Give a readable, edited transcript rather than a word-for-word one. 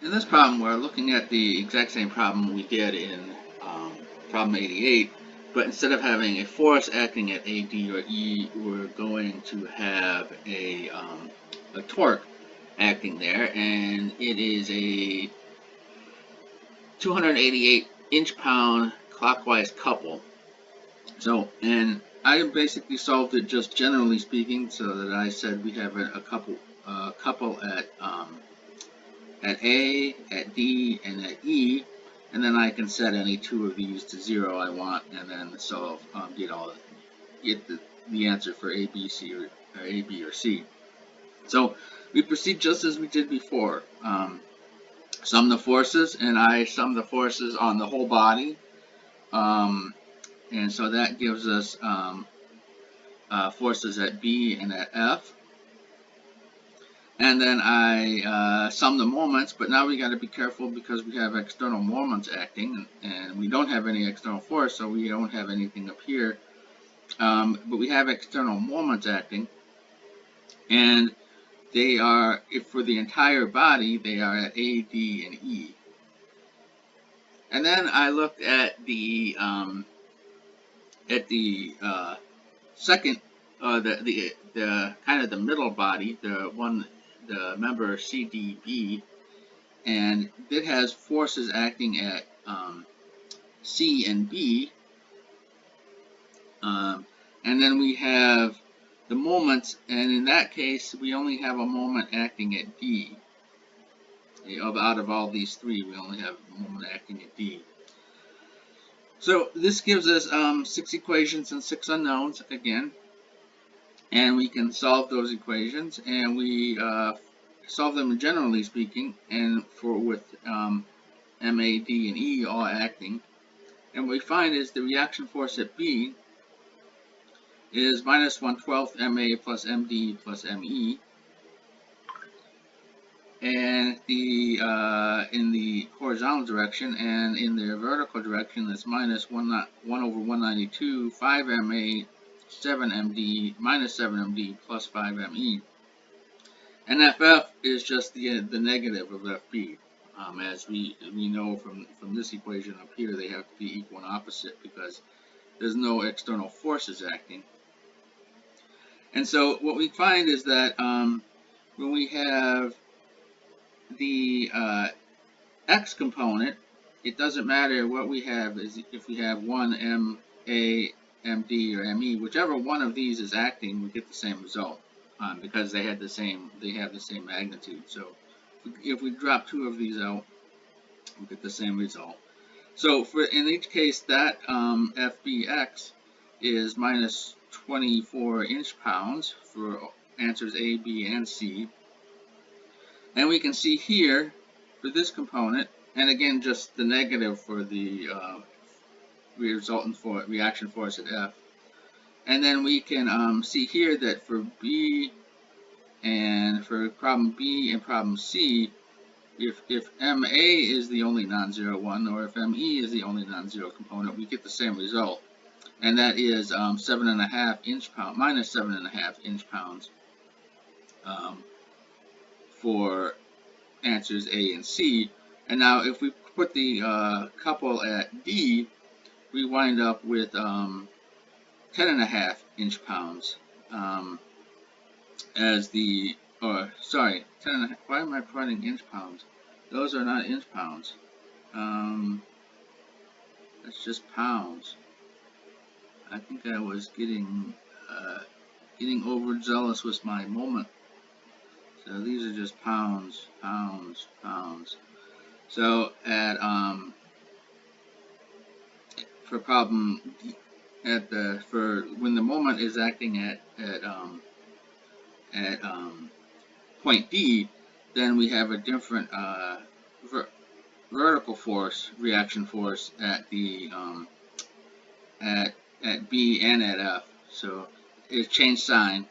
In this problem, we're looking at the exact same problem we did in problem 88, but instead of having a force acting at A, D, or E, we're going to have a torque acting there, and it is a 288 inch-pound clockwise couple. So, and I basically solved it just generally speaking, so that I said we have a couple at A, at D, and at E, and then I can set any two of these to 0 I want, and then solve, get the answer for A, B, C, or A, B, or C. So we proceed just as we did before. Sum the forces, and I sum the forces on the whole body, and so that gives us forces at B and at F. And then I sum the moments, but now we got to be careful because we have external moments acting, and we don't have any external force, so we don't have anything up here. But we have external moments acting, and they are, if for the entire body, they are at A, D, and E. And then I looked at the second, the kind of the middle body, the member CDB, and it has forces acting at C and B, and then we have the moments, and in that case we only have a moment acting at D. Out of all these three, we only have a moment acting at D. So this gives us 6 equations and 6 unknowns again, and we can solve those equations, and we solve them generally speaking, and with M, A, D, and E all acting. And what we find is the reaction force at B is minus 1/12 MA plus MD plus ME, and in the horizontal direction, and in the vertical direction, that's minus 1 over 192 5 MA 7 MD minus 7 MD plus 5 ME. And FF is just the negative of FB. As we know from this equation up here, they have to be equal and opposite because there's no external forces acting. And so what we find is that when we have the x component, it doesn't matter what we have, is if we have one M, A, MD, or ME, whichever one of these is acting, we get the same result because they have the same magnitude. So if we drop 2 of these out, we get the same result. So in each case, that FBX is minus 24 inch-pounds for answers A, B, and C. And we can see here for this component, and again just the negative for the resultant reaction force at F. And then we can see here that for B and for problem B and problem C, if MA is the only non-zero one, or if ME is the only non-zero component, we get the same result. And that is 7.5 inch-pound, minus 7.5 inch-pounds for answers A and C. And now if we put the couple at D, we wind up with 10.5 inch-pounds as the, or sorry, 10.5, why am I putting inch-pounds? Those are not inch-pounds. That's just pounds. I think I was getting overzealous with my moment. So these are just pounds, pounds, pounds. So at for problem for when the moment is acting at point D, then we have a different vertical force, reaction force at the at B and at F. So it changed sign.